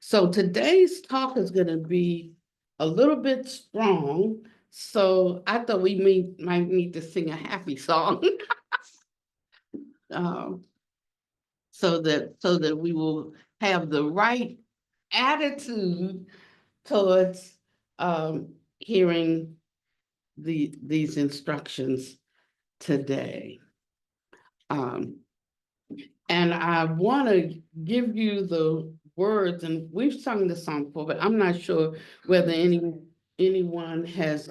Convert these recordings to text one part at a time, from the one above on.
So today's talk is going to be a little bit strong. So I thought we might need to sing a happy song so that we will have the right attitude towards hearing these instructions today. And I want to give you the words, and we've sung the song before, but I'm not sure whether anyone has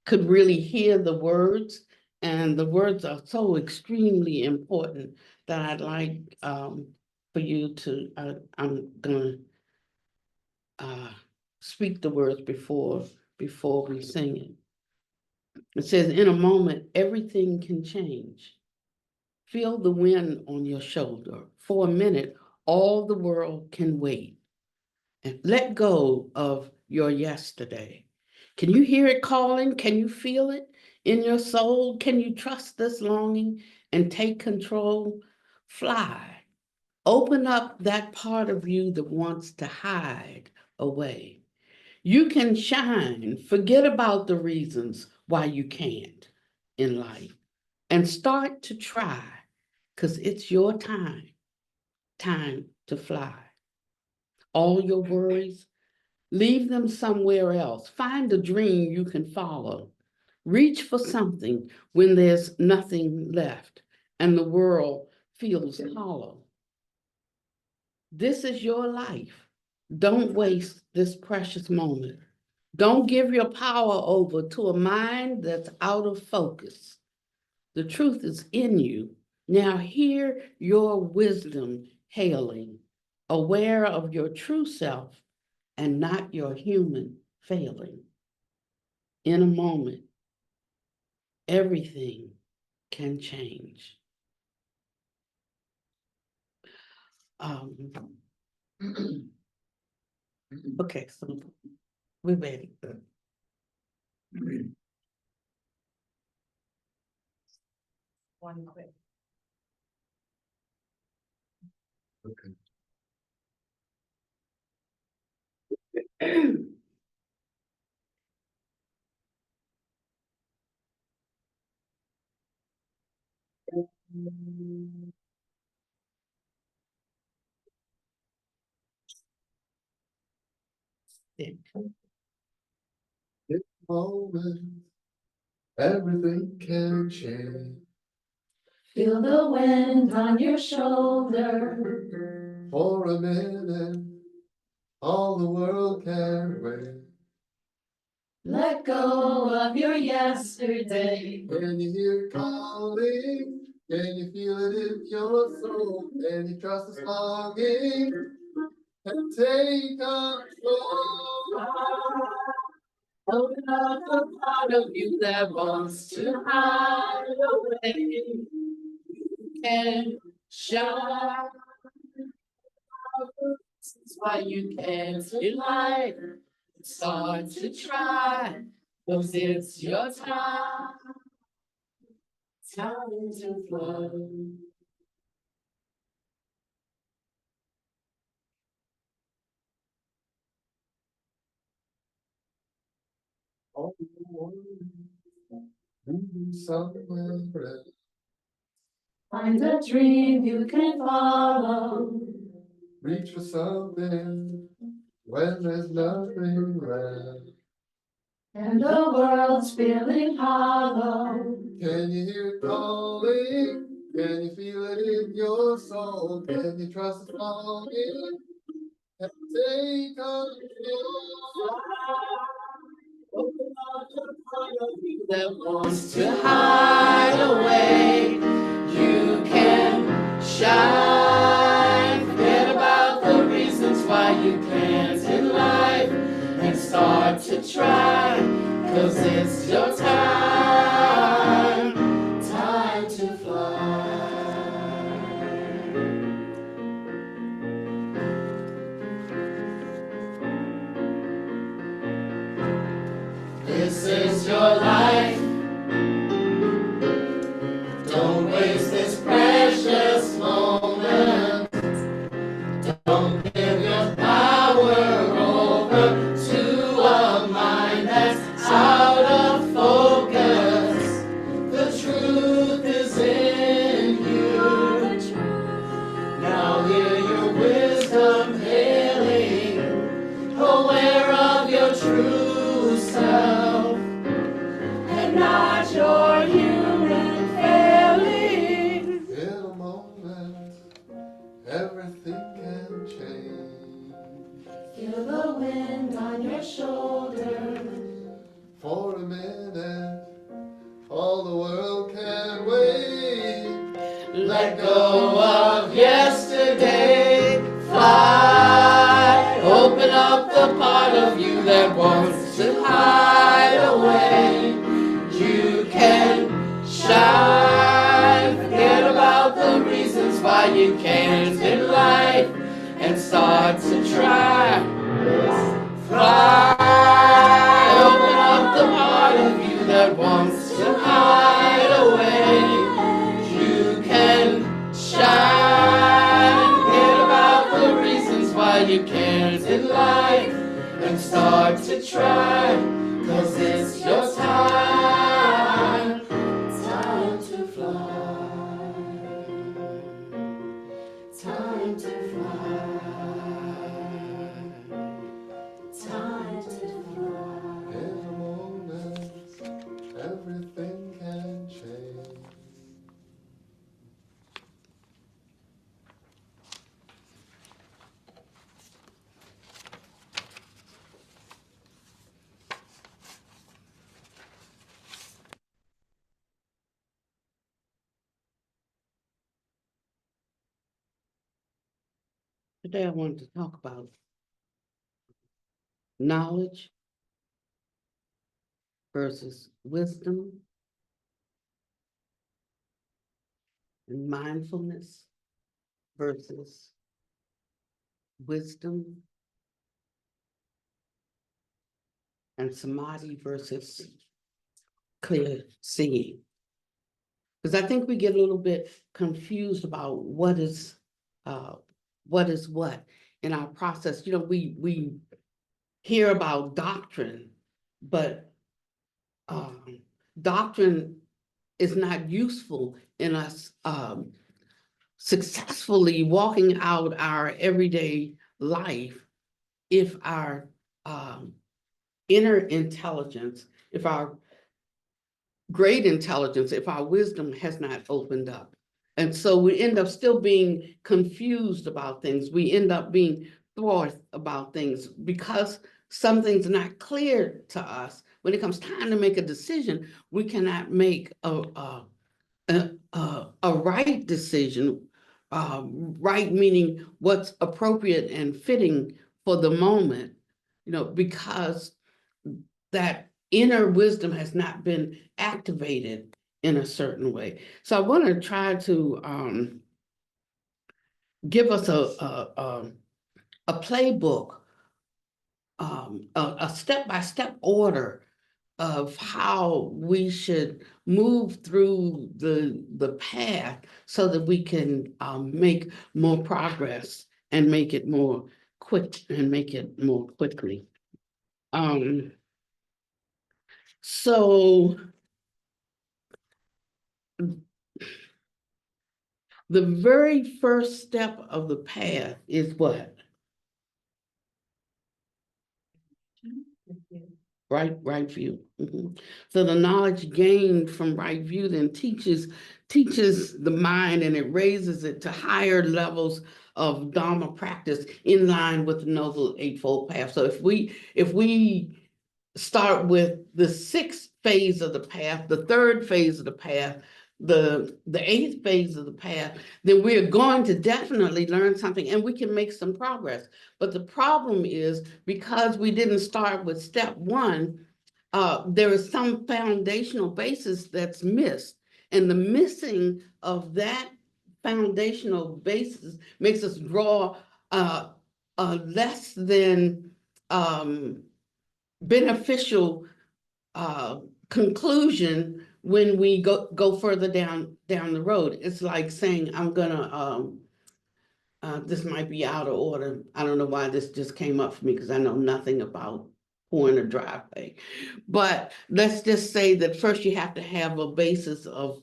could really hear the words. And the words are so extremely important that I'd like for you to, I'm gonna speak the words before we sing it. It says, in a moment, everything can change. Feel the wind on your shoulder. For a minute, all the world can wait. And let go of your yesterday. Can you hear it calling? Can you feel it in your soul? Can you trust this longing and take control? Fly. Open up that part of you that wants to hide away. You can shine. Forget about the reasons why you can't in life and start to try, because it's your time to fly. All your worries, leave them somewhere else. Find a dream you can follow. Reach for something when there's nothing left and the world feels hollow. This is your life. Don't waste this precious moment. Don't give your power over to a mind that's out of focus. The truth is in you. Now hear your wisdom hailing, aware of your true self and not your human failing. In a moment, everything can change. Okay, so we're ready. One quick. Okay. This moment, everything can change. Feel the wind on your shoulder. For a minute, all the world can wait. Let go of your yesterday. When you hear calling, can you feel it in your soul? Can you trust this longing and take control? Open up the part of you that wants to hide away. You can shine. That's why you can't deny. Start to try, 'cause it's your time. Time to fly. All you want is somewhere else. Find a dream you can follow. Reach for something when there's nothing left. And the world's feeling hollow. Can you hear it calling? Can you feel it in your soul? Can you trust the longing and take control? Open up the part of you that wants to hide away. You can shine. Forget about the reasons why you can't in life and start to try, 'cause it's your time. Time to fly. This is your life. Don't waste this precious moment. Don't give your can change. Feel the wind on your shoulder. For a minute, all the world can wait. Let go of yesterday. Fly. Open up the part of you that wants to hide away. You can shine. Forget about the reasons why you can't in life and start to try. Fly. Open up the part of you that wants to hide away. You can shine. Forget about the reasons why you can't in life and start to try. 'Cause it's your time. Time to fly. Time to fly. Time to fly. In a moment, everything can change. Today I wanted to talk about knowledge versus wisdom and mindfulness versus wisdom and samadhi versus clear seeing. Because I think we get a little bit confused about what is what in our process. You know, we hear about doctrine, but doctrine is not useful in us successfully walking out our everyday life if our inner intelligence, if our great intelligence, if our wisdom has not opened up. And so we end up still being confused about things. We end up being thwarted about things because something's not clear to us. When it comes time to make a decision, we cannot make a right decision. Right meaning what's appropriate and fitting for the moment, you know, because that inner wisdom has not been activated in a certain way. So I want to try to give us a playbook, a step-by-step order of how we should move through the path so that we can make more progress and make it more quick and make it more quickly. So the very first step of the path is what? Right view. So the knowledge gained from right view then teaches the mind, and it raises it to higher levels of dharma practice in line with the Noble Eightfold Path. So if we start with the sixth phase of the path, the third phase of the path, the eighth phase of the path, then we're going to definitely learn something and we can make some progress. But the problem is because we didn't start with step one, there is some foundational basis that's missed. And the missing of that foundational basis makes us draw a less than beneficial conclusion when we go further down the road. It's like saying, I'm gonna, this might be out of order. I don't know why this just came up for me because I know nothing about pouring a driveway. But let's just say that first you have to have a basis of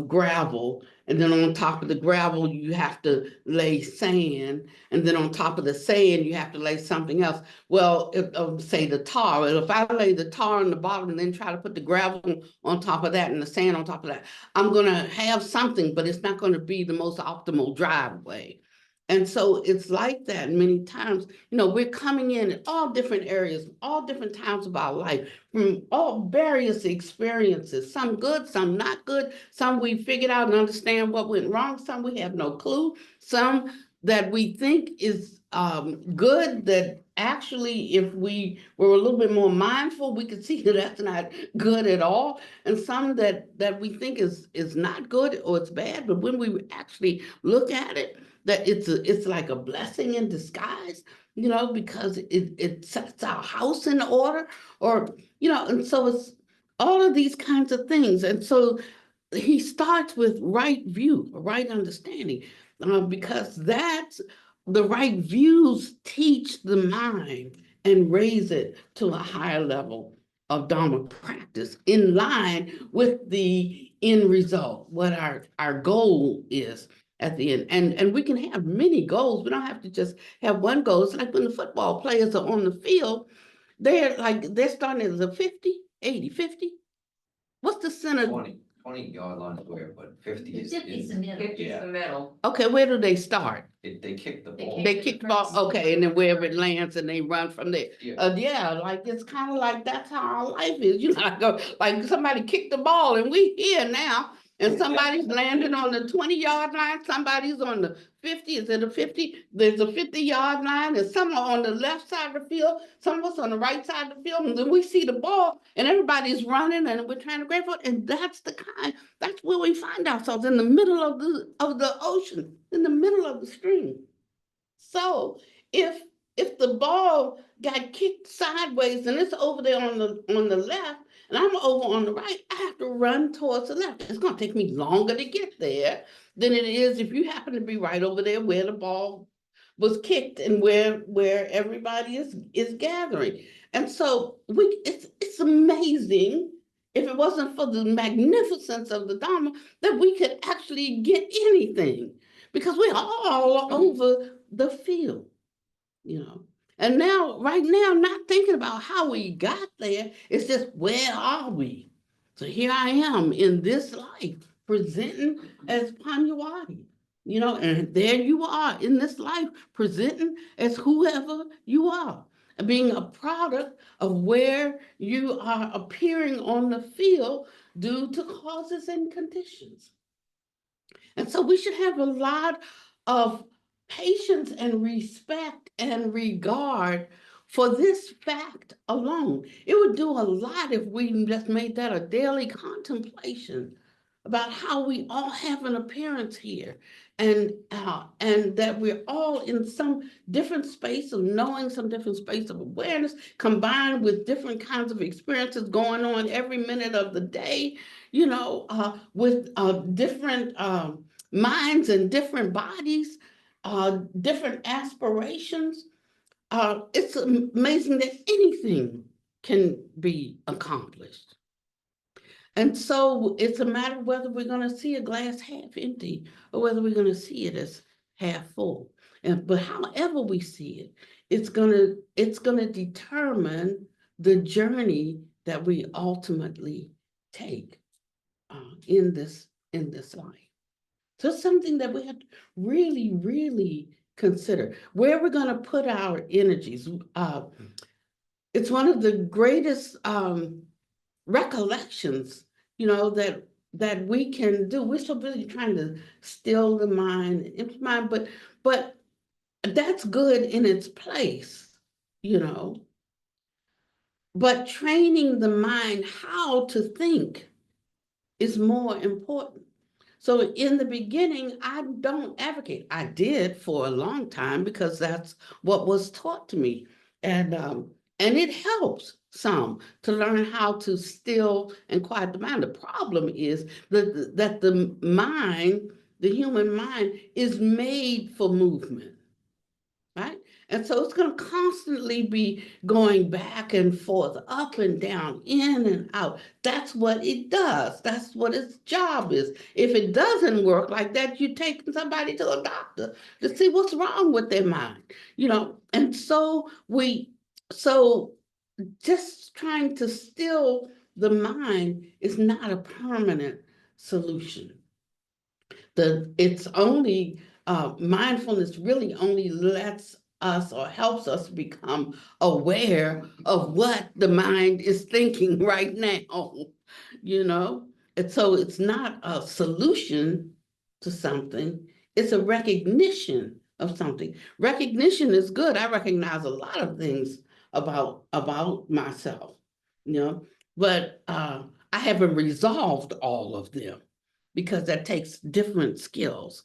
gravel, and then on top of the gravel you have to lay sand, and then on top of the sand you have to lay something else. Well, say the tar. Well, if I lay the tar on the bottom and then try to put the gravel on top of that and the sand on top of that, I'm going to have something, but it's not going to be the most optimal driveway. And so it's like that many times. We're coming in at all different areas, all different times of our life, from all various experiences, some good, some not good, some we figured out and understand what went wrong, some we have no clue, some that we think is good, that actually, if we were a little bit more mindful, we could see that that's not good at all, and some that we think is not good or it's bad, but when we actually look at it, that it's like a blessing in disguise, because it sets our house in order, or and so it's all of these kinds of things. And so he starts with right view, right understanding, because that's the right views teach the mind and raise it to a higher level of Dharma practice in line with the end result, what our goal is at the end. And we can have many goals. We don't have to just have one goal. It's like when the football players are on the field, they're starting as a 50, 80, 50. What's the center? 20-yard line square, but 50 is the middle. 50 is the middle. Okay, where do they start? they kick the ball. They kick the ball, okay, and then wherever it lands, and they run from there. Yeah. Like it's kind of like that's how our life is. Like somebody kicked the ball, and we here now, and somebody's landing on the 20-yard line. Somebody's on the 50. Is it a 50? There's a 50-yard line, and some are on the left side of the field. Some of us on the right side of the field, and then we see the ball, and everybody's running, and we're trying to grab it. And that's where we find ourselves, in the middle of the ocean, in the middle of the stream. So if the ball got kicked sideways and it's over there on the left, and I'm over on the right, I have to run towards the left. It's going to take me longer to get there than it is if you happen to be right over there where the ball was kicked and where everybody is gathering. And so it's amazing, if it wasn't for the magnificence of the Dharma, that we could actually get anything, because we're all over the field, And right now, not thinking about how we got there, it's just, where are we? So here I am in this life, presenting as Pannavati, and there you are in this life, presenting as whoever you are, being a product of where you are appearing on the field due to causes and conditions. And so we should have a lot of patience and respect and regard for this fact alone. It would do a lot if we just made that a daily contemplation about how we all have an appearance here, and that we're all in some different space of knowing, some different space of awareness, combined with different kinds of experiences going on every minute of the day, with different minds and different bodies, different aspirations. It's amazing that anything can be accomplished. And so it's a matter of whether we're going to see a glass half empty or whether we're going to see it as half full. But however we see it, it's going to determine the journey that we ultimately take in this life. So it's something that we have to really, really consider where we're going to put our energies. It's one of the greatest recollections, that we can do. We're so busy trying to still the mind, but that's good in its place, But training the mind how to think is more important. So in the beginning, I don't advocate. I did for a long time because that's what was taught to me. And it helps some to learn how to still and quiet the mind. The problem is that the mind, the human mind, is made for movement, right? And so it's going to constantly be going back and forth, up and down, in and out. That's what it does. That's what its job is. If it doesn't work like that, you take somebody to a doctor to see what's wrong with their mind, And so just trying to still the mind is not a permanent solution. It's only mindfulness really only lets us or helps us become aware of what the mind is thinking right now, you know? And so it's not a solution to something, it's a recognition of something. Recognition is good. I recognize a lot of things about myself, you know, but I haven't resolved all of them because that takes different skills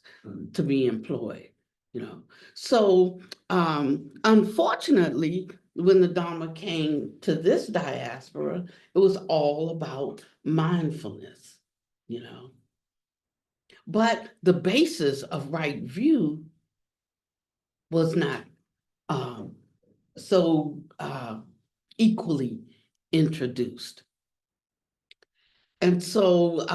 to be employed, you know. So unfortunately, when the Dharma came to this diaspora, it was all about mindfulness, you know. But the basis of right view was not so equally introduced. And so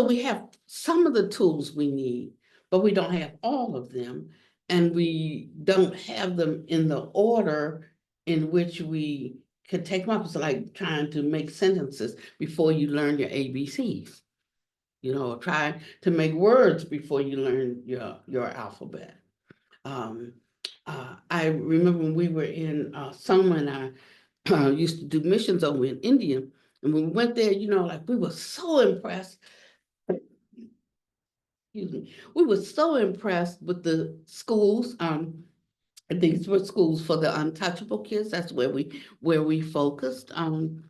we have some of the tools we need, but we don't have all of them. And we don't have them in the order in which we could take them up. It's like trying to make sentences before you learn your ABCs, you know, try to make words before you learn your alphabet. I remember when we were in summer and I used to do missions over in India. And when we went there, you know, like we were so impressed. Excuse me. We were so impressed with the schools. These were schools for the untouchable kids. That's where we focused. And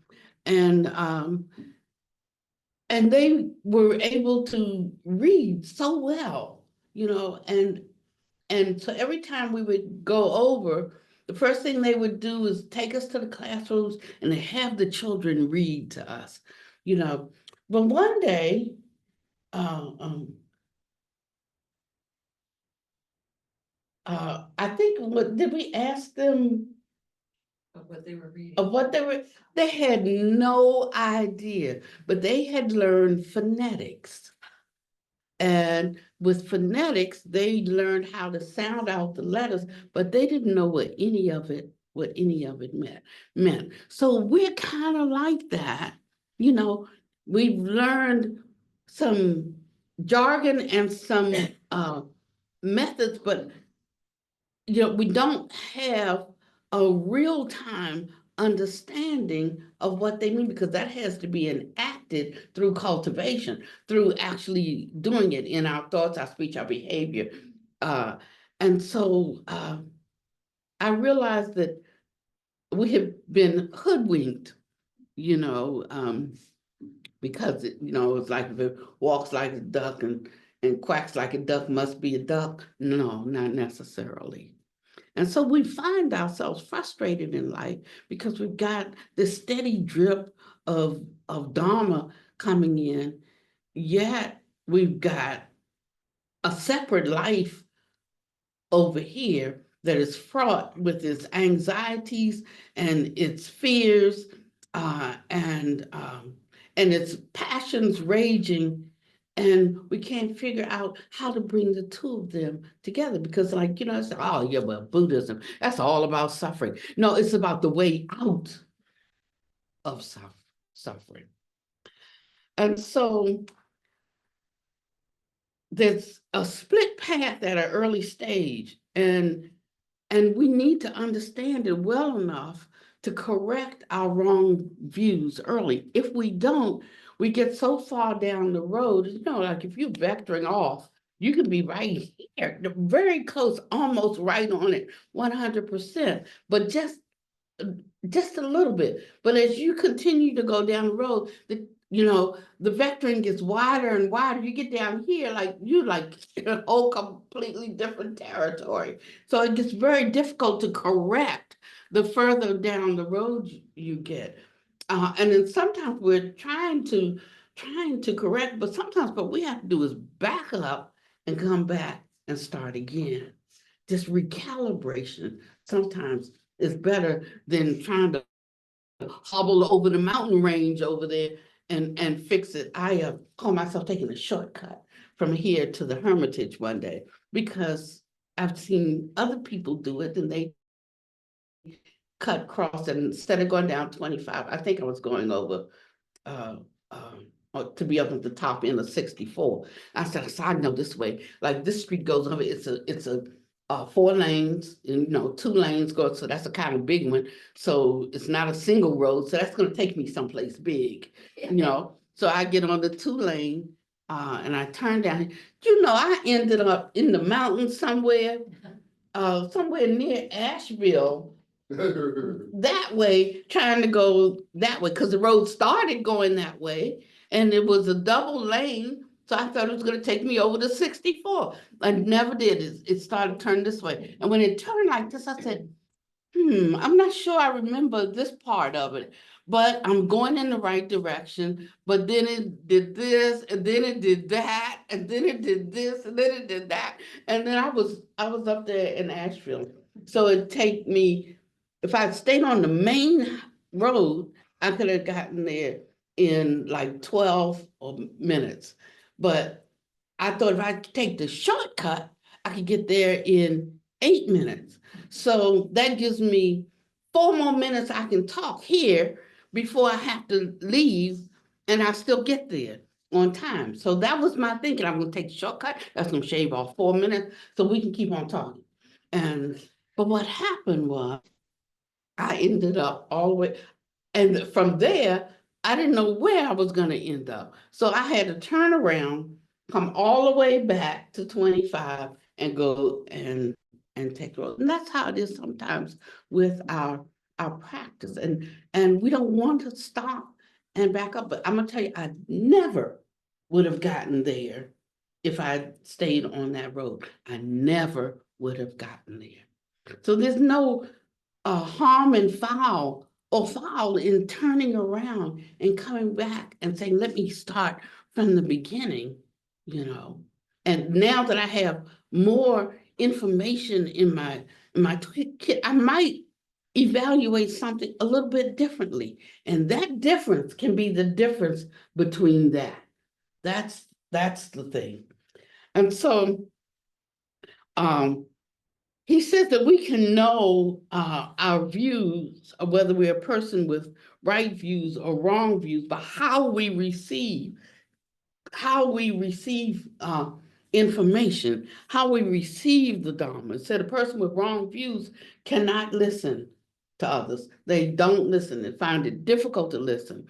they were able to read so well, you know, and so every time we would go over, the first thing they would do is take us to the classrooms and they have the children read to us, you know. But one day, I think, what did we ask them Of what they were reading. of what they were? They had no idea, but they had learned phonetics. And with phonetics, they learned how to sound out the letters, but they didn't know what any of it meant. So we're kind of like that, you know. We've learned some jargon and some methods, but you know, we don't have a real-time understanding of what they mean, because that has to be enacted through cultivation, through actually doing it in our thoughts, our speech, our behavior. And so I realized that we have been hoodwinked, you know, because you know, it's like if it walks like a duck and quacks like a duck, must be a duck. No, not necessarily. And so we find ourselves frustrated in life because we've got this steady drip of dharma coming in, yet we've got a separate life over here that is fraught with its anxieties and its fears and its passions raging. And we can't figure out how to bring the two of them together, because, like, you know, it's, oh yeah, but Buddhism, that's all about suffering. No, it's about the way out of suffering. And so there's a split path at an early stage, and we need to understand it well enough to correct our wrong views early. If we don't, we get so far down the road, you know, like if you're vectoring off, you can be right here, very close, almost right on it, 100%, but just a little bit. But as you continue to go down the road, you know, the vectoring gets wider and wider. You get down here, like you like in a whole completely different territory. So it gets very difficult to correct the further down the road you get. And then sometimes we're trying to correct, but sometimes what we have to do is back up and come back and start again. This recalibration sometimes is better than trying to hobble over the mountain range over there and fix it. I call myself taking a shortcut from here to the Hermitage one day, because I've seen other people do it, and they cut cross, and instead of going down 25, I think I was going over to be up at the top end of 64. I said, so I know this way. Like this street goes over, it's a 4 lanes, and 2 lanes go, so that's a kind of big one. So it's not a single road, so that's gonna take me someplace big, So I get on the 2 lane, and I turn down. I ended up in the mountains somewhere near Asheville, that way, trying to go that way, because the road started going that way, and it was a double lane, so I thought it was gonna take me over to 64. I never did. It started turning this way, and when it turned like this, I said, I'm not sure I remember this part of it, but I'm going in the right direction. But then it did this, and then it did that, and then it did this, and then it did that. And then I was up there in Asheville. So it'd take me, if I stayed on the main road, I could have gotten there in like 12 minutes. But I thought if I take the shortcut, I could get there in 8 minutes. So that gives me 4 more minutes I can talk here before I have to leave, and I still get there on time. So that was my thinking. I'm gonna take a shortcut. That's gonna shave off 4 minutes so we can keep on talking. But what happened was I ended up all the way, and from there, I didn't know where I was gonna end up. So I had to turn around, come all the way back to 25 and go and take the road. And that's how it is sometimes with our practice. And we don't want to stop and back up. But I'm gonna tell you, I never would have gotten there if I stayed on that road. I never would have gotten there. So there's no harm and foul or foul in turning around and coming back and saying, let me start from the beginning, And now that I have more information in my kit, I might evaluate something a little bit differently. And that difference can be the difference between that. That's the thing. And so he says that we can know our views, or whether we're a person with right views or wrong views, by how we receive information, how we receive the dharma. It said a person with wrong views cannot listen to others. They don't listen. They find it difficult to listen.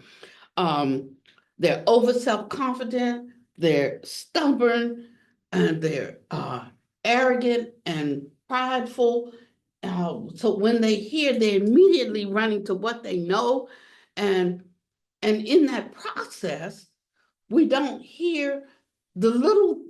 They're over self-confident, they're stubborn, and they're arrogant and prideful. So when they hear, they're immediately running to what they know. And in that process, we don't hear the little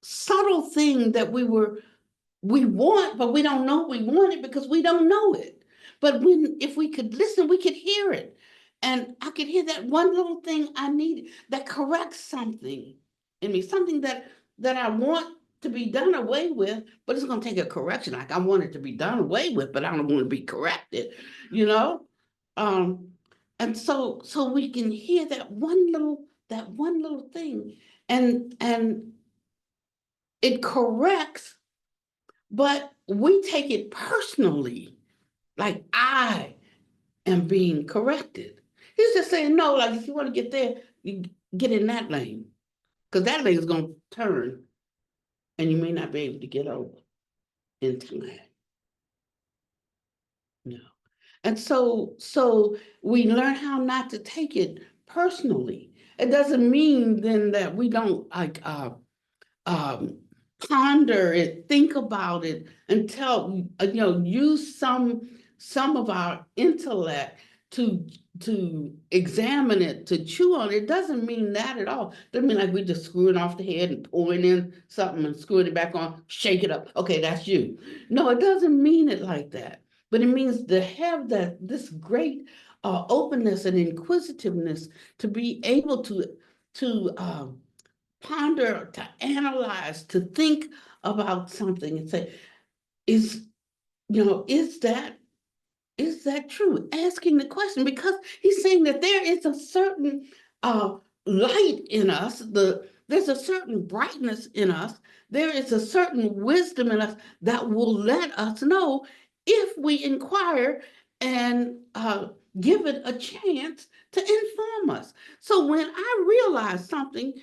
subtle thing that we want, but we don't know we want it because we don't know it. But if we could listen, we could hear it. And I could hear that one little thing I needed that corrects something in me, something that I want to be done away with, but it's going to take a correction. Like I want it to be done away with, but I don't want to be corrected, And so we can hear that one little thing, and it corrects, but we take it personally, like I am being corrected. He's just saying, no, like if you want to get there, you get in that lane, because that lane is going to turn and you may not be able to get over in time. No. And so we learn how not to take it personally. It doesn't mean then that we don't ponder it, think about it, until use some of our intellect to examine it, to chew on it. It doesn't mean that at all. It doesn't mean like we're just screwing off the head and pouring in something and screwing it back on, shake it up. Okay, that's you. No, it doesn't mean it like that. But it means to have this great openness and inquisitiveness to be able to ponder, to analyze, to think about something and say, is that true? Asking the question, because he's saying that there is a certain light in us, there's a certain brightness in us, there is a certain wisdom in us that will let us know if we inquire and give it a chance to inform us. So when I realize something,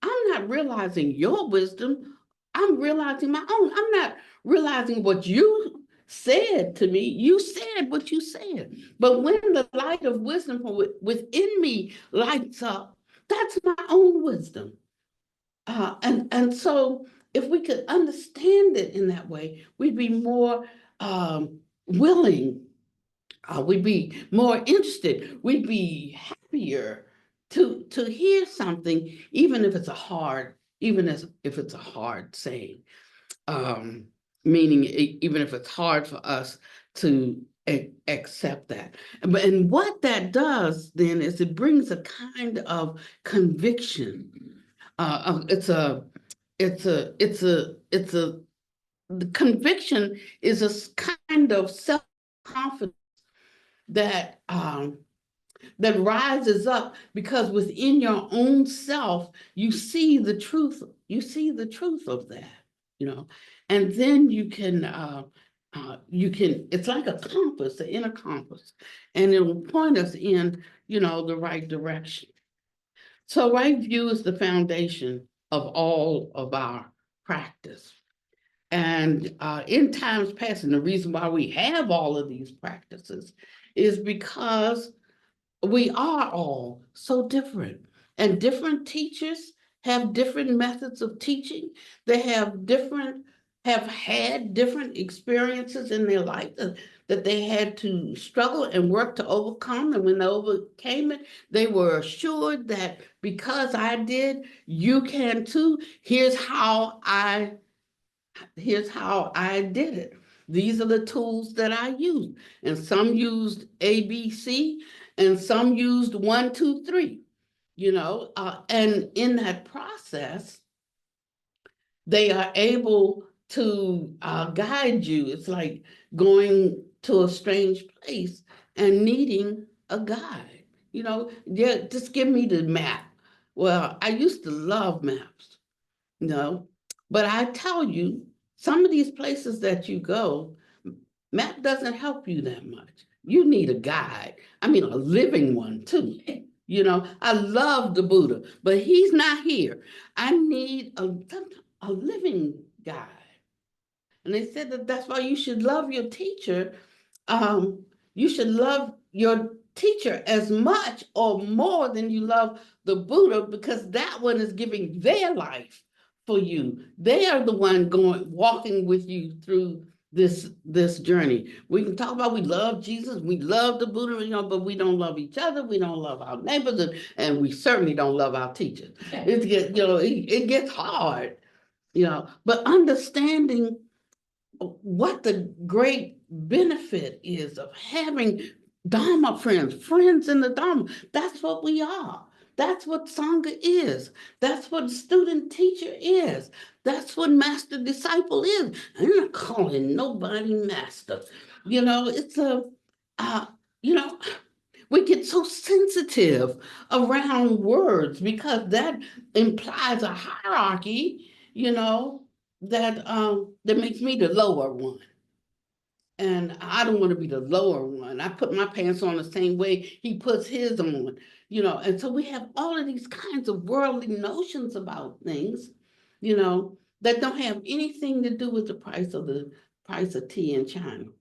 I'm not realizing your wisdom, I'm realizing my own. I'm not realizing what you said to me. You said what you said. But when the light of wisdom from within me lights up, that's my own wisdom. And so if we could understand it in that way, we'd be more willing, we'd be more interested, we'd be happier to hear something, even if it's a hard, even if it's a hard saying, meaning even if it's hard for us to accept that. And what that does then is it brings a kind of conviction. It's a the conviction is a kind of self-confidence that that rises up because within your own self you see the truth. You see the truth of that, and then you can it's like a compass, an inner compass, and it will point us in the right direction. So right view is the foundation of all of our practice. And in times past, and the reason why we have all of these practices is because we are all so different. And different teachers have different methods of teaching. They have had different experiences in their life that they had to struggle and work to overcome. And when they overcame it, they were assured that because I did, you can too. Here's how I did it. These are the tools that I used. And some used ABC and some used 1, 2, 3, and in that process, they are able to guide you. It's like going to a strange place and needing a guide. Yeah, just give me the map. Well, I used to love maps, but I tell you, some of these places that you go, map doesn't help you that much. You need a guide. I mean, a living one too. I love the Buddha, but he's not here. I need a living guide. And they said that that's why you should love your teacher. You should love your teacher as much or more than you love the Buddha, because that one is giving their life for you. They are the one walking with you through this journey. We can talk about we love Jesus, we love the Buddha, but we don't love each other, we don't love our neighbors, and we certainly don't love our teachers. It gets hard, but understanding what the great benefit is of having Dharma friends in the Dharma. That's what we are. That's what Sangha is. That's what student teacher is. That's what master disciple is. I'm not calling nobody master. It's we get so sensitive around words because that implies a hierarchy, that makes me the lower one. And I don't want to be the lower one. I put my pants on the same way he puts his on, and so we have all of these kinds of worldly notions about things, that don't have anything to do with the price of tea in China.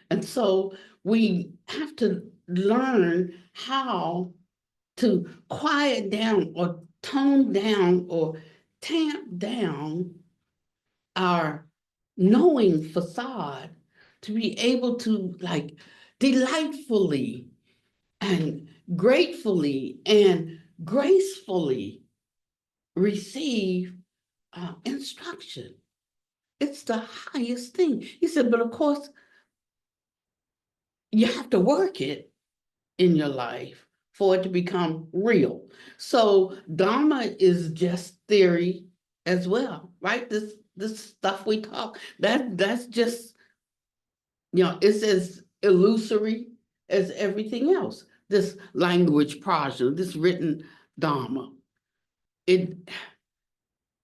And so we have to learn how to quiet down or tone down or tamp down our knowing facade to be able to delightfully and gratefully and gracefully receive instruction. It's the highest thing. He said, but of course, you have to work it in your life for it to become real. So Dharma is just theory as well, right? This stuff we talk, that's just, it's as illusory as everything else. This language prajna, this written Dharma,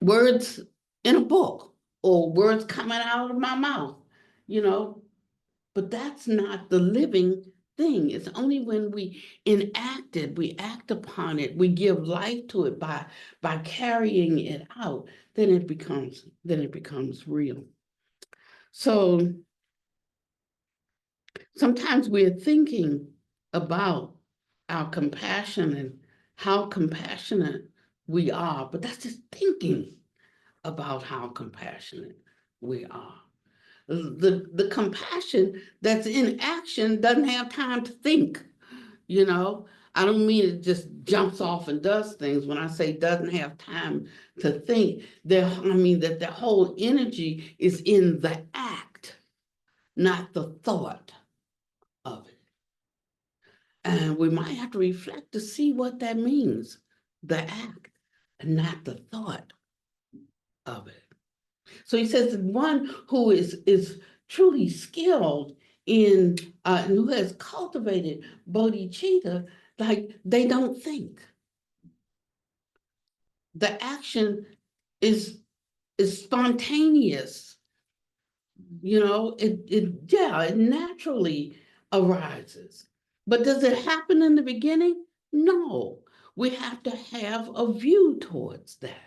words in a book or words coming out of my mouth, but that's not the living thing. It's only when we enact it, we act upon it, we give life to it by carrying it out, then it becomes real. So sometimes we're thinking about our compassion and how compassionate we are, but that's just thinking about how compassionate we are. The compassion that's in action doesn't have time to think, you know. I don't mean it just jumps off and does things. When I say doesn't have time to think, I mean that the whole energy is in the act, not the thought of it. And we might have to reflect to see what that means, the act, and not the thought of it. So he says one who is truly skilled in, and who has cultivated bodhicitta, like they don't think. The action is spontaneous. You know, it naturally arises. But does it happen in the beginning? No. We have to have a view towards that.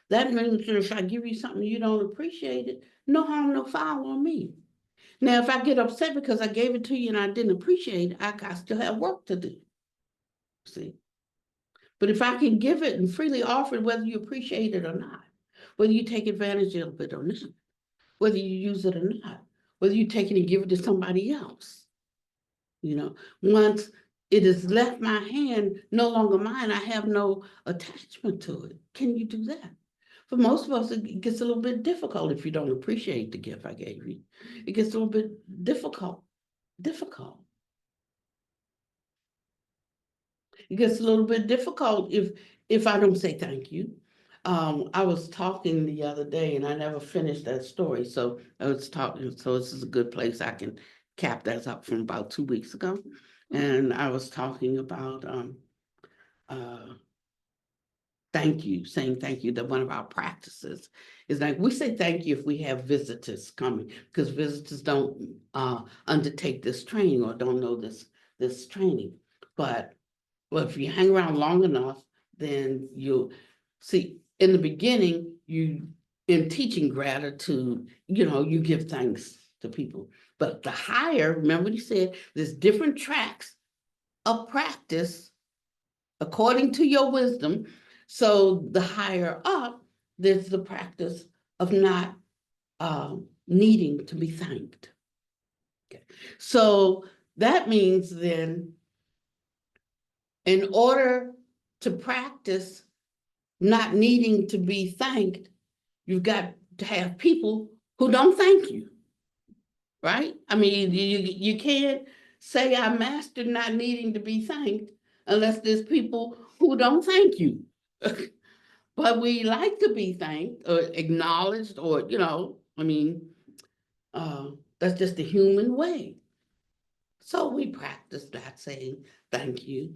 That means that if I give you something you don't appreciate it, no harm, no foul on me. Now, if I get upset because I gave it to you and I didn't appreciate it, I still have work to do. See? But if I can give it and freely offer it, whether you appreciate it or not, whether you take advantage of it or not, whether you use it or not, whether you take it and give it to somebody else, you know, once it has left my hand, no longer mine, I have no attachment to it. Can you do that? For most of us, it gets a little bit difficult if you don't appreciate the gift I gave you. It gets a little bit difficult. It gets a little bit difficult if I don't say thank you. I was talking the other day and I never finished that story. So I was talking, so this is a good place I can cap that up from about 2 weeks ago. And I was talking about thank you, saying thank you, that one of our practices is like we say thank you if we have visitors coming, because visitors don't undertake this training or don't know this training. But if you hang around long enough, then you'll see in the beginning, in teaching gratitude, you give thanks to people. But the higher, remember what he said, there's different tracks of practice according to your wisdom. So the higher up, there's the practice of not needing to be thanked. Okay. So that means then, in order to practice not needing to be thanked, you've got to have people who don't thank you, right? I mean, you can't say I mastered not needing to be thanked unless there's people who don't thank you. But we like to be thanked or acknowledged, or, that's just the human way. So we practice that, saying thank you,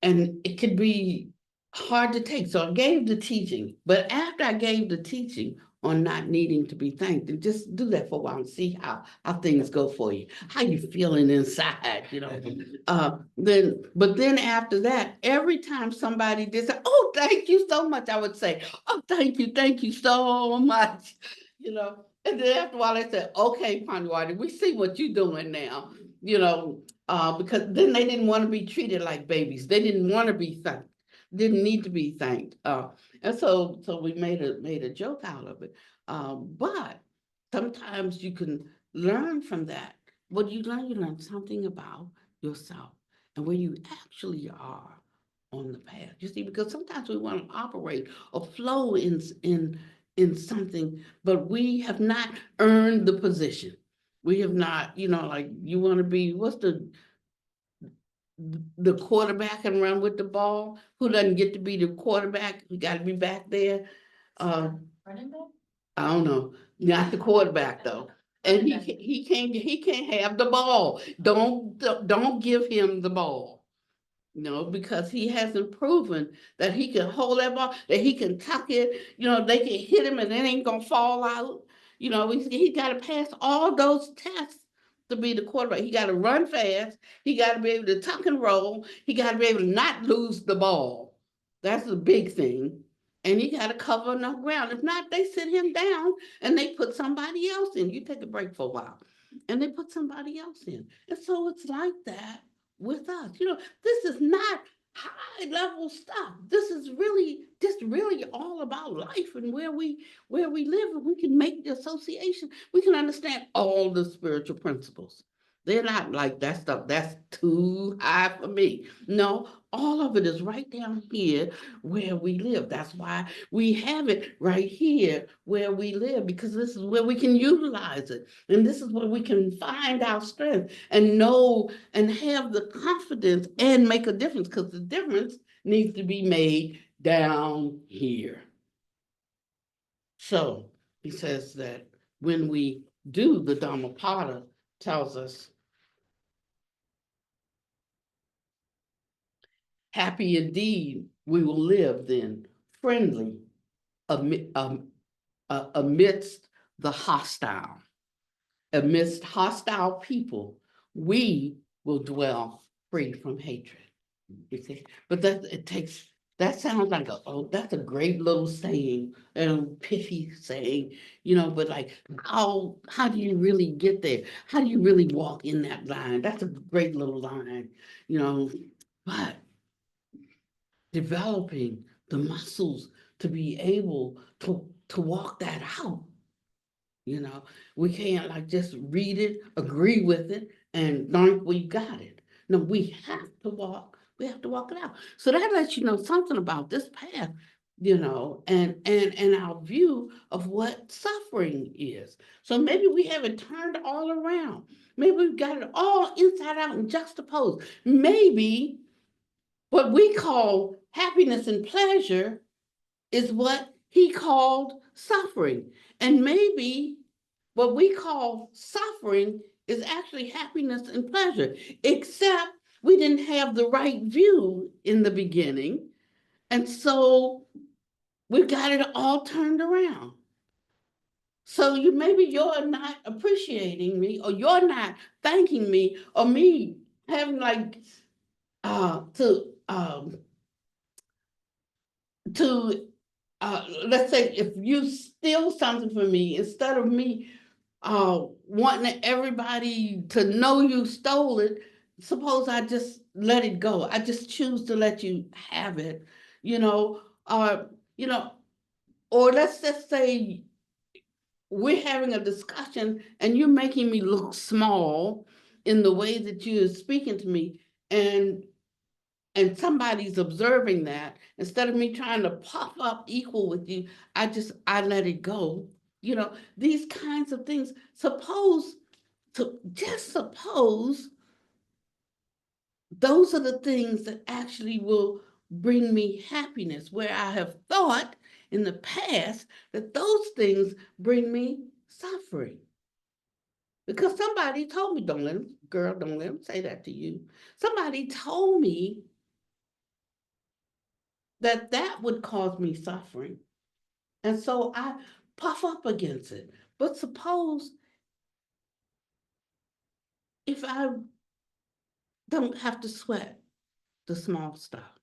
and it could be hard to take. So I gave the teaching, but after I gave the teaching on not needing to be thanked, and just do that for a while and see how things go for you, how you feeling inside, then after that, every time somebody did say, oh, thank you so much, I would say, oh, thank you so much, and then after a while they said, okay, Pannavati, we see what you're doing now, because then they didn't want to be treated like babies. They didn't want to be thanked, didn't need to be thanked. And so we made a joke out of it. But sometimes you can learn from that. What do you learn? You learn something about yourself and where you actually are on the path. You see, because sometimes we want to operate or flow in something, but we have not earned the position. We have not, like you want to be, what's the quarterback and run with the ball? Who doesn't get to be the quarterback? You got to be back there. Running back? I don't know, not the quarterback though. And he can't have the ball. Don't give him the ball. No, because he hasn't proven that he can hold that ball, that he can tuck it, they can hit him and it ain't gonna fall out. He gotta pass all those tests to be the quarterback. He gotta run fast, he gotta be able to tuck and roll, he gotta be able to not lose the ball. That's the big thing. And he gotta cover enough ground. If not, they sit him down and they put somebody else in. You take a break for a while. And they put somebody else in. And so it's like that with us. This is not high level stuff. This is really just really all about life and where we live, and we can make the association. We can understand all the spiritual principles. They're not like that stuff that's too high for me. No, all of it is right down here where we live. That's why we have it right here where we live, because this is where we can utilize it. And this is where we can find our strength and know and have the confidence and make a difference, because the difference needs to be made down here. So he says that when we do the Dhammapada, tells us, happy indeed we will live then, friendly amidst the hostile. Amidst hostile people, we will dwell free from hatred. You see, but that sounds like that's a great little saying, a pithy saying, but like how do you really get there? How do you really walk in that line? That's a great little line, but developing the muscles to be able to walk that out. We can't like just read it, agree with it, and think we got it. No, we have to walk it out. So that lets you know something about this path, and our view of what suffering is. So maybe we have it turned all around. Maybe we've got it all inside out and juxtaposed. Maybe what we call happiness and pleasure is what he called suffering. And maybe what we call suffering is actually happiness and pleasure, except we didn't have the right view in the beginning. And so we've got it all turned around. So maybe you're not appreciating me, or you're not thanking me, or me having like to let's say if you steal something from me, instead of me wanting everybody to know you stole it, suppose I just let it go. I just choose to let you have it, you know, or you know, or let's just say we're having a discussion and you're making me look small in the way that you're speaking to me, and somebody's observing that. Instead of me trying to puff up equal with you, I let it go. These kinds of things. Just suppose those are the things that actually will bring me happiness, where I have thought in the past that those things bring me suffering. Because somebody told me, don't let him say that to you. Somebody told me that would cause me suffering. And so I puff up against it. But suppose if I don't have to sweat the small stuff,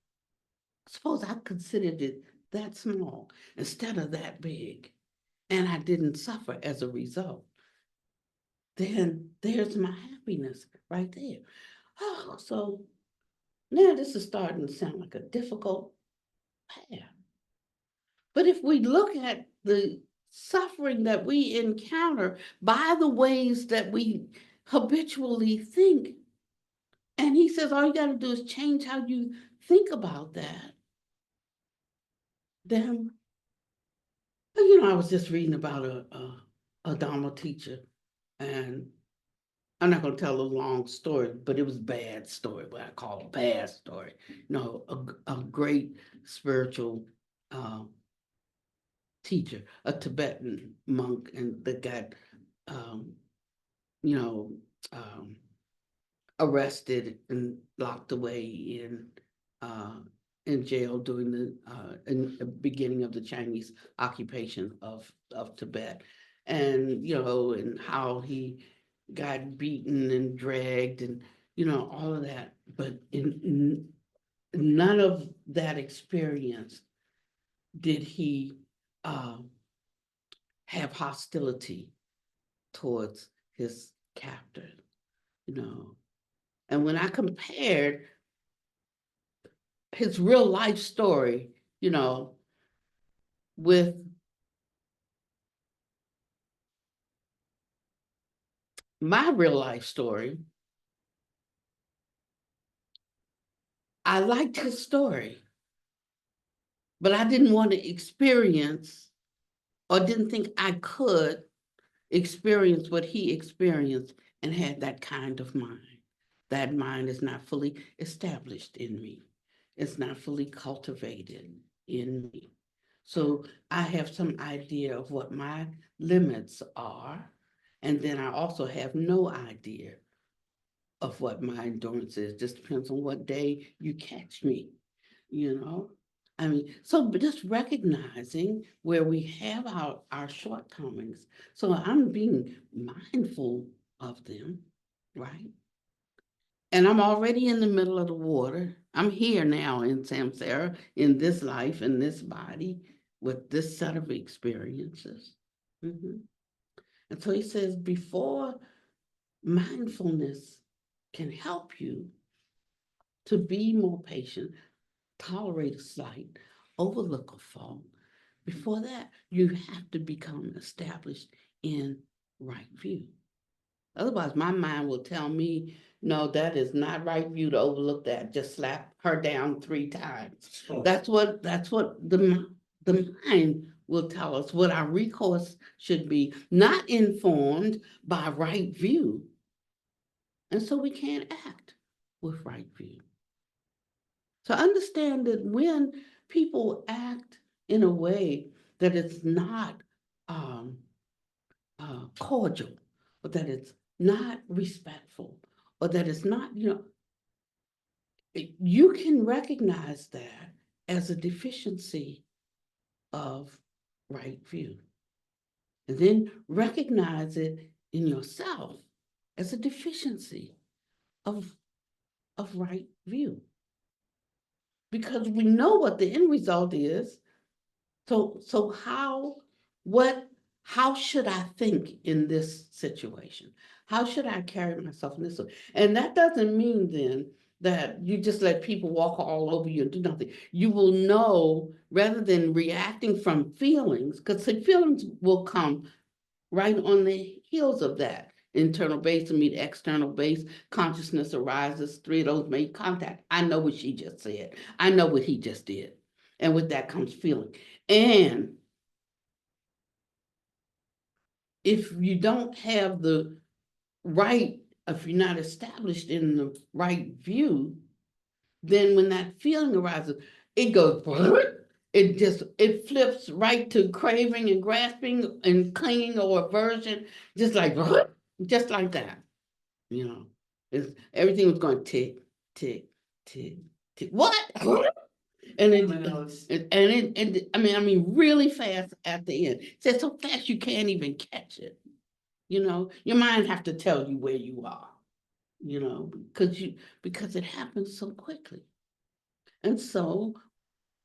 suppose I considered it that small instead of that big, and I didn't suffer as a result, then there's my happiness right there. Oh, so now this is starting to sound like a difficult path. But if we look at the suffering that we encounter by the ways that we habitually think, and he says all you got to do is change how you think about that, then, I was just reading about a Dharma teacher, and I'm not going to tell a long story, but it was a bad story, what I call a bad story. A great spiritual teacher, a Tibetan monk, and that got, um, arrested and locked away in jail during in the beginning of the Chinese occupation of Tibet. And, and how he got beaten and dragged and, all of that. But in none of that experience did he have hostility towards his captor, And when I compared his real life story, with my real life story, I liked his story, but I didn't want to experience or didn't think I could experience what he experienced and had that kind of mind. That mind is not fully established in me. It's not fully cultivated in me. So I have some idea of what my limits are. And then I also have no idea of what my endurance is. Just depends on what day you catch me, I mean, so just recognizing where we have our shortcomings. So I'm being mindful of them, right? And I'm already in the middle of the water. I'm here now in samsara, in this life, in this body, with this set of experiences. And so he says, before mindfulness can help you to be more patient, tolerate a slight, overlook a fault, before that, you have to become established in right view. Otherwise, my mind will tell me, no, that is not right view to overlook that. Just slap her down 3 times. That's what the mind will tell us what our recourse should be, not informed by right view. And so we can't act with right view. So understand that when people act in a way that it's not cordial, or that it's not respectful, or that it's not, you can recognize that as a deficiency of right view. And then recognize it in yourself as a deficiency of right view. Because we know what the end result is. So how should I think in this situation? How should I carry myself in this way? And that doesn't mean then that you just let people walk all over you and do nothing. You will know rather than reacting from feelings, because the feelings will come right on the heels of that. Internal base to meet external base, consciousness arises, 3 of those make contact. I know what she just said. I know what he just did. And with that comes feeling. And if you don't have the right, if you're not established in the right view, then when that feeling arises, it goes, it flips right to craving and grasping and clinging or aversion, just like that. Everything was going tick, tick, tick, tick. What? And I mean, really fast at the end. It said so fast you can't even catch it. Your mind have to tell you where you are. Because it happens so quickly. And so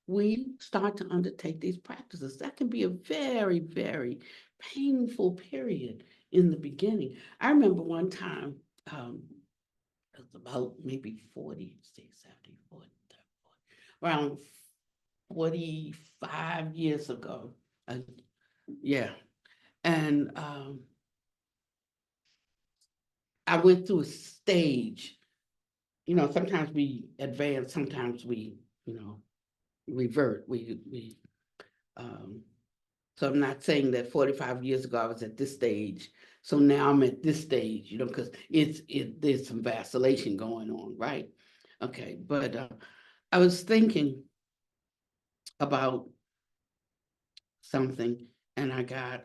we start to undertake these practices. That can be a very, very painful period in the beginning. I remember one time, it was about maybe 46, 70, 40, 30, 40, around 45 years ago. Yeah. And I went through a stage. Sometimes we advance, sometimes we, revert. So I'm not saying that 45 years ago I was at this stage. So now I'm at this stage, because there's some vacillation going on, right? Okay, but I was thinking about something and I got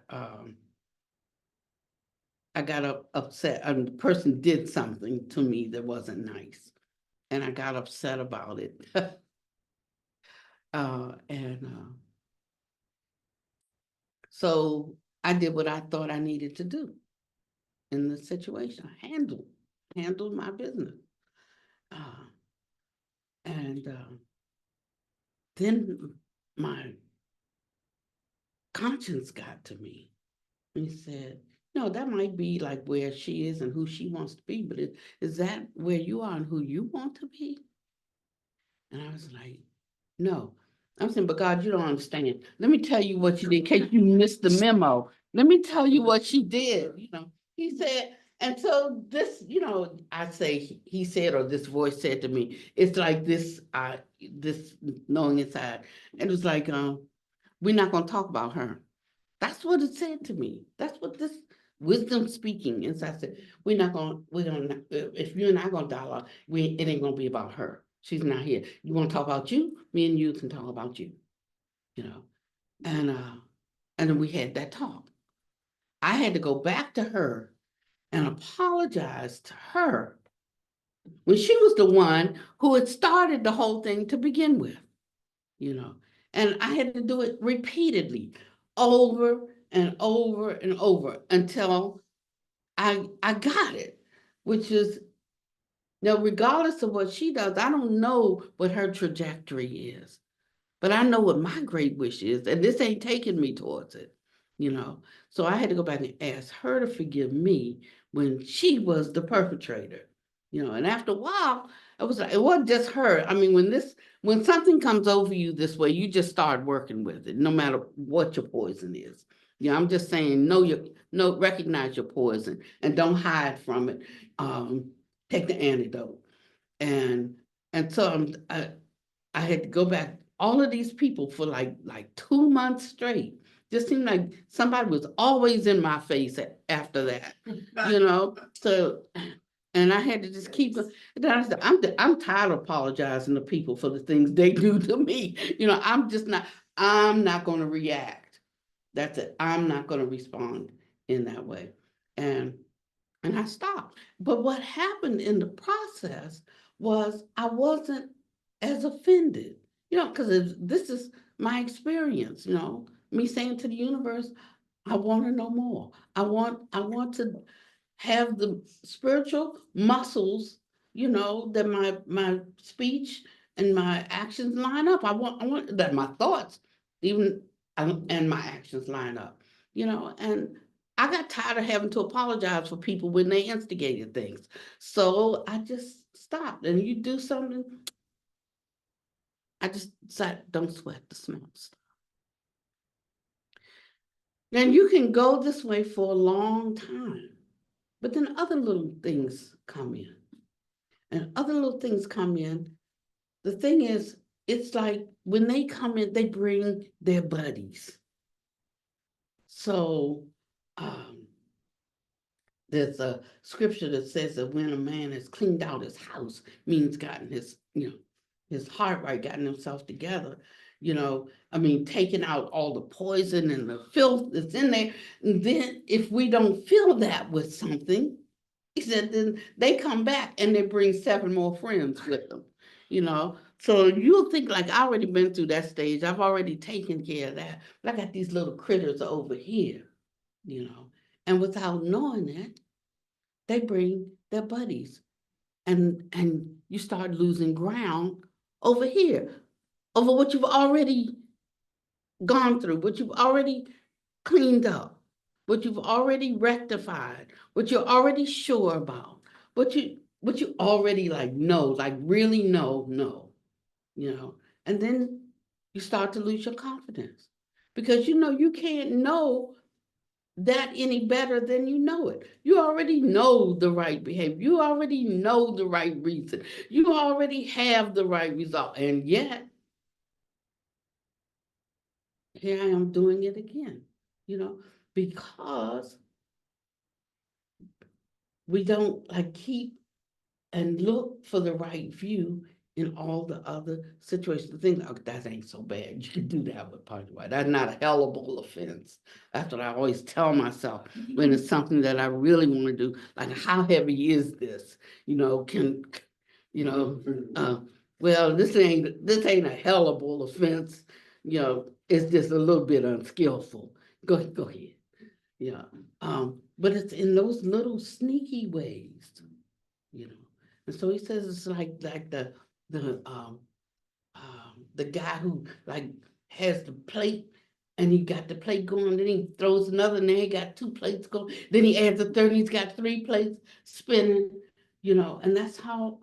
I got upset, and the person did something to me that wasn't nice, and I got upset about it. So I did what I thought I needed to do in the situation. I handled my business. Uh, and then my conscience got to me. He said, no, that might be like where she is and who she wants to be, but is that where you are and who you want to be? And I was like, no. I'm saying, but God, you don't understand. Let me tell you what you did in case you missed the memo. Let me tell you what she did. He said, and so this, I say he said, or this voice said to me, it's like this knowing inside. And it was like, we're not going to talk about her. That's what it said to me. That's what this wisdom speaking inside said. We're gonna, if you and I gonna dialogue, it ain't gonna be about her. She's not here. You want to talk about you? Me and you can talk about you. And then we had that talk. I had to go back to her and apologize to her when she was the one who had started the whole thing to begin with. And I had to do it repeatedly, over and over and over until I got it, which is, now, regardless of what she does, I don't know what her trajectory is, but I know what my great wish is, and this ain't taking me towards it. So I had to go back and ask her to forgive me when she was the perpetrator. And after a while, it wasn't just her. I mean, when something comes over you this way, you just start working with it, no matter what your poison is. I'm just saying, recognize your poison and don't hide from it. Take the antidote. And so I had to go back. All of these people for like 2 months straight. Just seemed like somebody was always in my face after that, So, and I had to just keep. Then I said, I'm tired of apologizing to people for the things they do to me. I'm just not. I'm not going to react. That's it. I'm not going to respond in that way, and I stopped. But what happened in the process was I wasn't as offended, because this is my experience, me saying to the universe, I want to know more. I want to have the spiritual muscles, that my speech and my actions line up. I want that my thoughts, even and my actions line up, and I got tired of having to apologize for people when they instigated things. So I just stopped. And you do something, I just said, don't sweat the small stuff. Now you can go this way for a long time, but then other little things come in. And other little things come in. The thing is, it's like when they come in, they bring their buddies. So there's a scripture that says that when a man has cleaned out his house, means gotten his heart right, gotten himself together, taking out all the poison and the filth that's in there. And then if we don't fill that with something, he said, then they come back and they bring 7 more friends with them, So you'll think like, I already been through that stage. I've already taken care of that. But I got these little critters over here, and without knowing that, they bring their buddies, and you start losing ground over here, over what you've already gone through, what you've already cleaned up, what you've already rectified, what you're already sure about, what you already really know, and then you start to lose your confidence because you can't know that any better than you know it. You already know the right behavior. You already know the right reason. You already have the right result. And yet, here I am doing it again, because we don't keep and look for the right view in all the other situations. Things like that ain't so bad. You can do that with punishment. Right? That's not a hellable offense. That's what I always tell myself when it's something that I really want to do. Like, how heavy is this? You know, well, this ain't a hellable offense. You know, it's just a little bit unskillful. Go ahead. Yeah. But it's in those little sneaky ways, you know. And so he says it's like the guy who like has the plate and he got the plate going, then he throws another, and then he got 2 plates going, then he adds a third, and he's got 3 plates spinning, you know, and that's how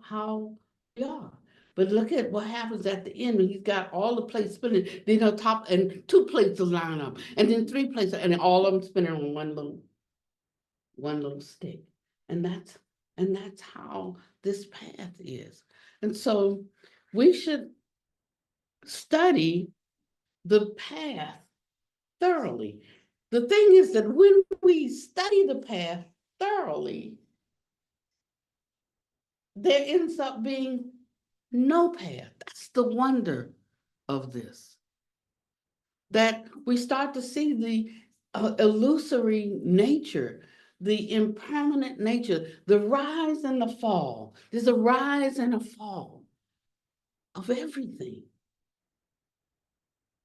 we are. But look at what happens at the end when he's got all the plates spinning, then on top, and 2 plates will line up, and then 3 plates, and then all of them spinning on one little stick. And that's how this path is. And so we should study the path thoroughly. The thing is that when we study the path thoroughly, there ends up being no path. That's the wonder of this. That we start to see the illusory nature, the impermanent nature, the rise and the fall. There's a rise and a fall of everything.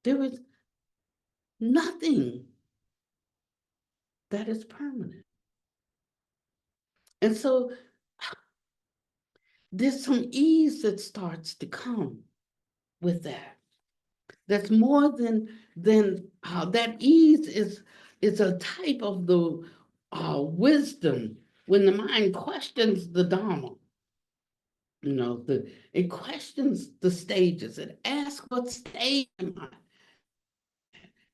There is nothing that is permanent. And so there's some ease that starts to come with that. That's more than that ease is a type of the wisdom when the mind questions the dharma. You know, it questions the stages. It asks, what stage am I?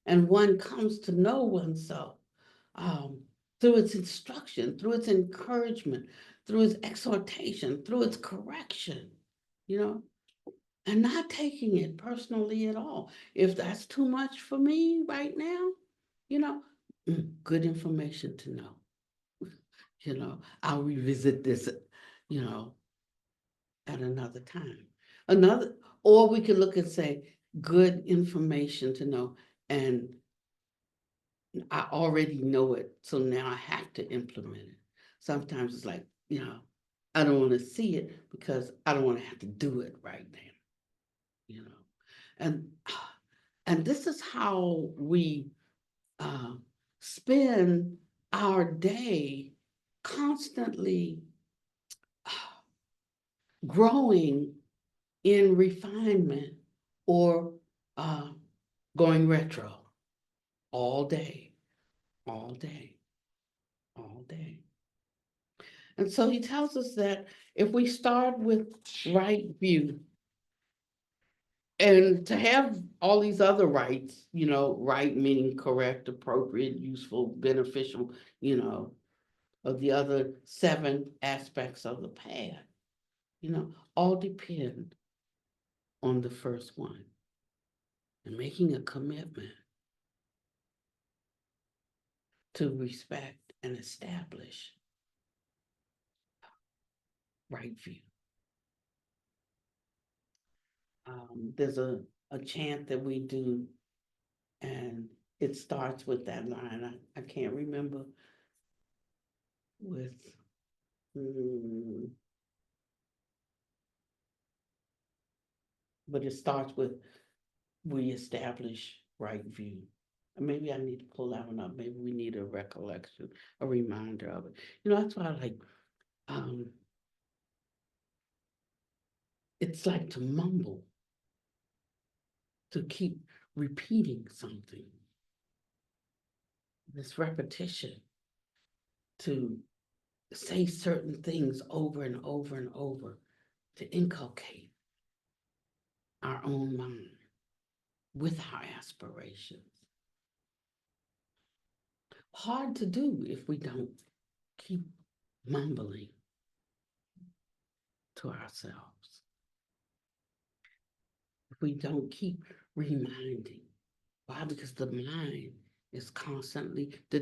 And one comes to know oneself through its instruction, through its encouragement, through its exhortation, through its correction, you know, and not taking it personally at all. If that's too much for me right now, you know, good information to know. You know, I'll revisit this, you know, at another time. Or we could look and say, good information to know, and I already know it, so now I have to implement it. Sometimes it's like, you know, I don't want to see it because I don't want to have to do it right now, you know. And this is how we spend our day constantly growing in refinement or going retro all day, all day, all day. And so he tells us that if we start with right view, and to have all these other rights, you know, right meaning correct, appropriate, useful, beneficial, you know, of the other 7 aspects of the path, you know, all depend on the first one. And making a commitment to respect and establish right view. There's a chant that we do, and it starts with that line. I can't remember with, but it starts with, we establish right view. Maybe I need to pull that one up. Maybe we need a recollection, a reminder of it. You know, that's why I like, it's like to mumble, to keep repeating something. This repetition, to say certain things over and over and over, to inculcate our own mind with our aspirations. Hard to do if we don't keep mumbling to ourselves. If we don't keep reminding. Why? Because the mind is constantly, the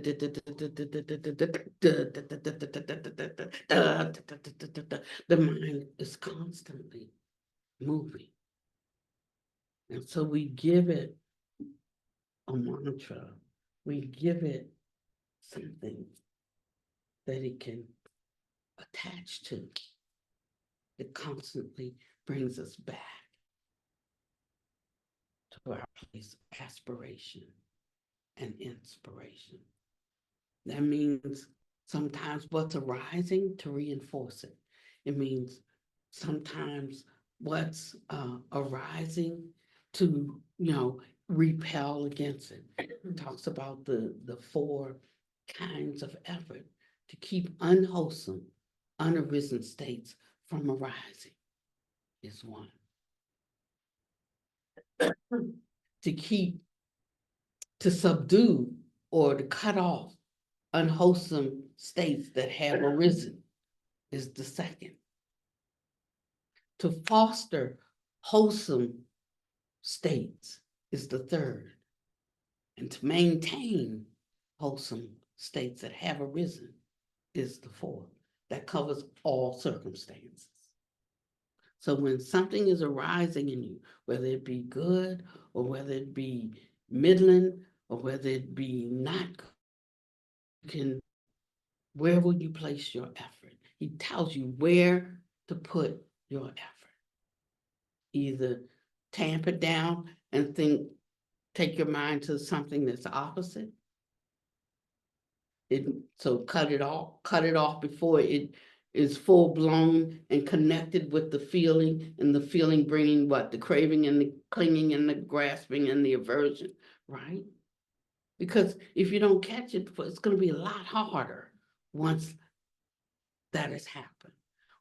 mind is constantly moving. And so we give it a mantra, we give it something that it can attach to. It constantly brings us back to our place of aspiration and inspiration. That means sometimes what's arising to reinforce it. It means sometimes what's arising to, repel against it. It talks about the 4 kinds of effort to keep unwholesome, unarisen states from arising is one. To subdue or to cut off unwholesome states that have arisen is the second. To foster wholesome states is the third. And to maintain wholesome states that have arisen is the fourth. That covers all circumstances. So when something is arising in you, whether it be good or whether it be middling or whether it be not good, where will you place your effort? He tells you where to put your effort. Either tamp it down and take your mind to something that's opposite. So cut it off before it is full blown and connected with the feeling, and the feeling bringing what? The craving and the clinging and the grasping and the aversion, right? Because if you don't catch it, it's going to be a lot harder once that has happened.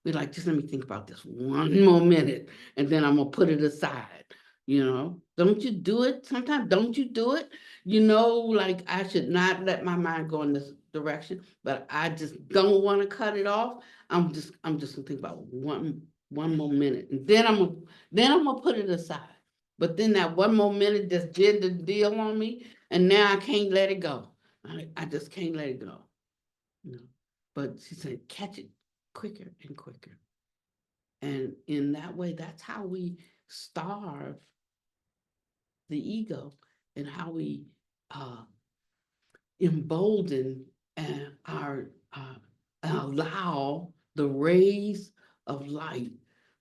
We're like, just let me think about this one more minute, and then I'm going to put it aside. Don't you do it? Sometimes don't you do it? Like I should not let my mind go in this direction, but I just don't want to cut it off. I'm just gonna think about one more minute, and then I'm gonna put it aside. But then that one more minute just did the deal on me, and now I can't let it go. I just can't let it go. But she said, catch it quicker and quicker. And in that way, that's how we starve the ego and how we embolden and allow the rays of light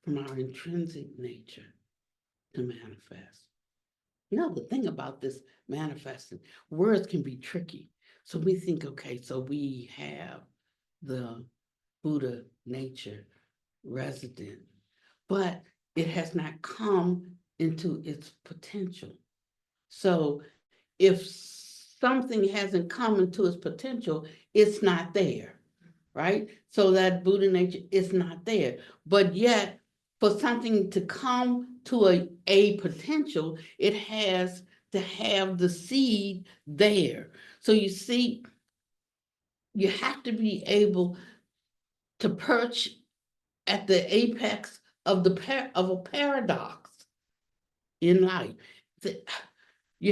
from our intrinsic nature to manifest. The thing about this manifesting, words can be tricky. So we think, okay, so we have the Buddha nature resident, but it has not come into its potential. So if something hasn't come into its potential, it's not there, right? So that Buddha nature is not there. But yet, for something to come to a potential, it has to have the seed there. So you see, you have to be able to perch at the apex of a paradox in life. It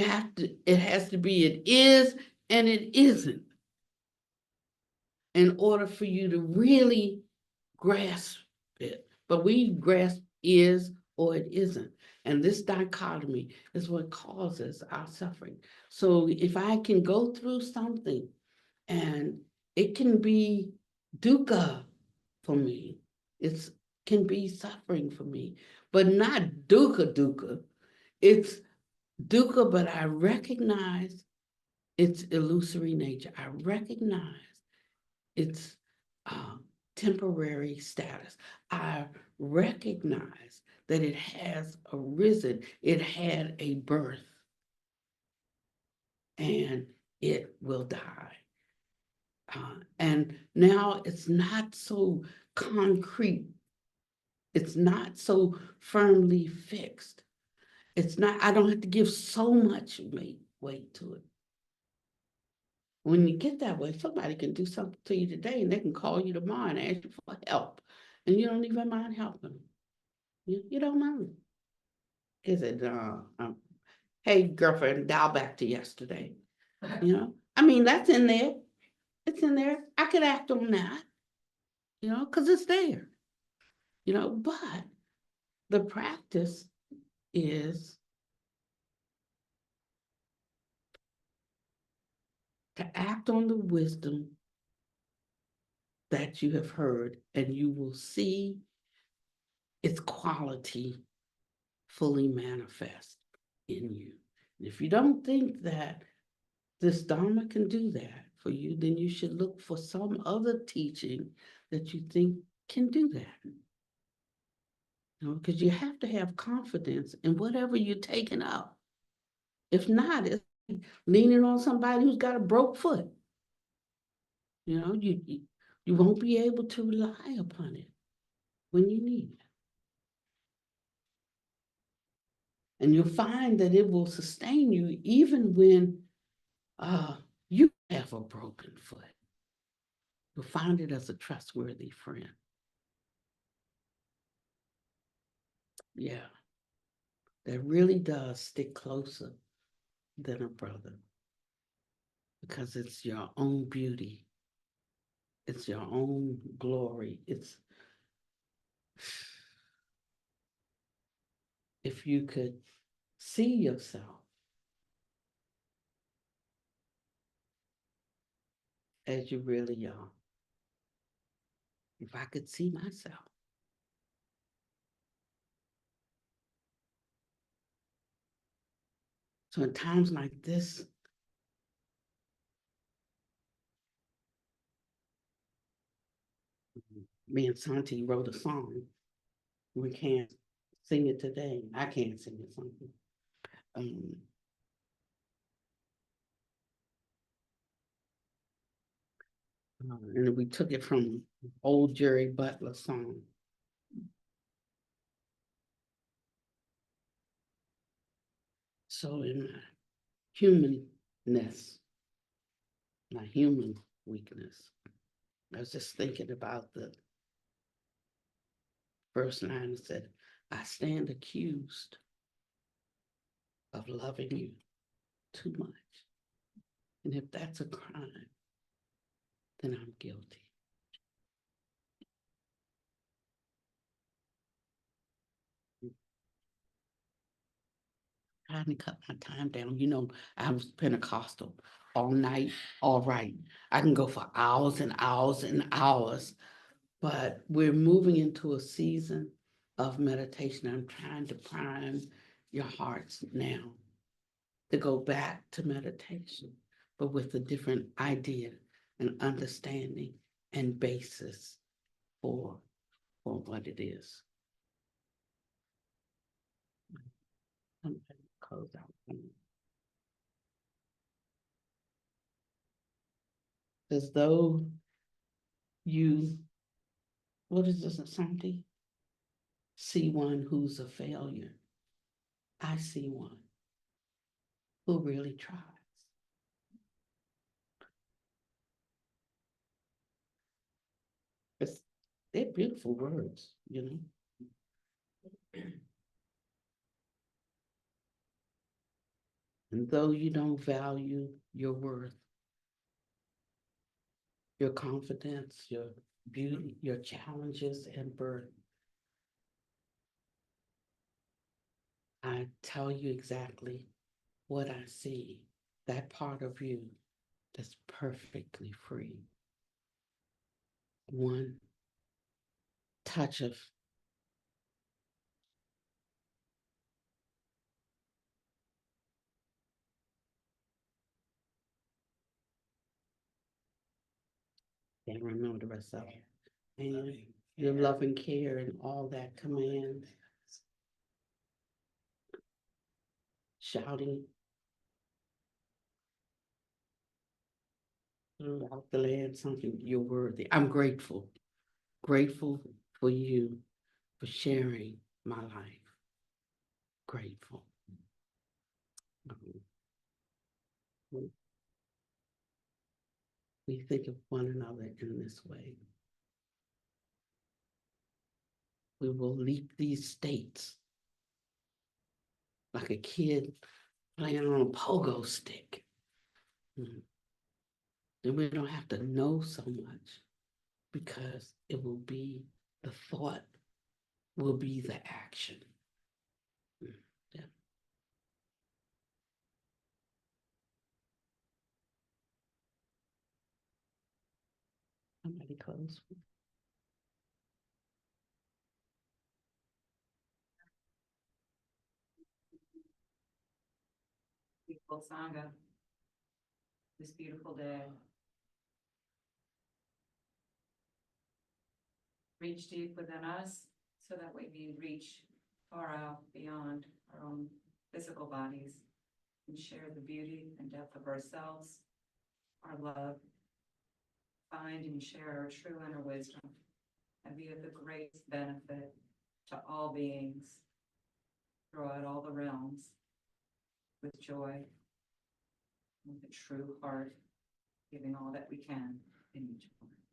has to be it is and it isn't, in order for you to really grasp it. But we grasp is or it isn't. And this dichotomy is what causes our suffering. So if I can go through something and it can be dukkha for me, it can be suffering for me, but not dukkha. It's dukkha, but I recognize its illusory nature. I recognize its temporary status. I recognize that it has arisen, it had a birth, and it will die. And now it's not so concrete. It's not so firmly fixed. It's not, I don't have to give so much weight to it. When you get that way, somebody can do something to you today and they can call you tomorrow and ask you for help. And you don't even mind helping them. You don't mind. Is it, hey, girlfriend, dial back to yesterday. I mean, that's in there. It's in there. I could act on that, because it's there. But The practice is to act on the wisdom that you have heard, and you will see its quality fully manifest in you. And if you don't think that this Dharma can do that for you, then you should look for some other teaching that you think can do that. You know, because you have to have confidence in whatever you're taking up. If not, it's leaning on somebody who's got a broke foot. You know, you won't be able to rely upon it when you need it. And you'll find that it will sustain you even when you have a broken foot. You'll find it as a trustworthy friend. Yeah, that really does stick closer than a brother, because it's your own beauty. It's your own glory. It's, if you could see yourself as you really are. If I could see myself. So in times like this, me and Santi wrote a song. We can't sing it today. I can't sing it, something. And we took it from old Jerry Butler song. So in my humanness, my human weakness, I was just thinking about the first line that said, I stand accused of loving you too much. And if that's a crime, then I'm guilty. Trying to cut my time down. You know, I was Pentecostal all night, all right. I can go for hours and hours and hours, but we're moving into a season of meditation. I'm trying to prime your hearts now to go back to meditation, but with a different idea and understanding and basis for what it is. I'm going to close out. As though you, what is this, something? See one who's a failure. I see one who really tries. They're beautiful words, you know. And though you don't value your worth, your confidence, your beauty, your challenges and birth, I tell you exactly what I see, that part of you that's perfectly free. One touch of can't remember the rest of it. And your loving care and all that commands, shouting throughout the land something, you're worthy. I'm grateful, grateful for you, for sharing my life. Grateful. We think of one another in this way. We will leap these states like a kid playing on a pogo stick. Then we don't have to know so much, because it will be the thought will be the action. Yeah. Somebody close. Beautiful Sangha, this beautiful day. Reach deep within us so that we may reach far out beyond our own physical bodies and share the beauty and depth of ourselves, our love, find and share our true inner wisdom, and be of the greatest benefit to all beings throughout all the realms with joy, with a true heart, giving all that we can in each one.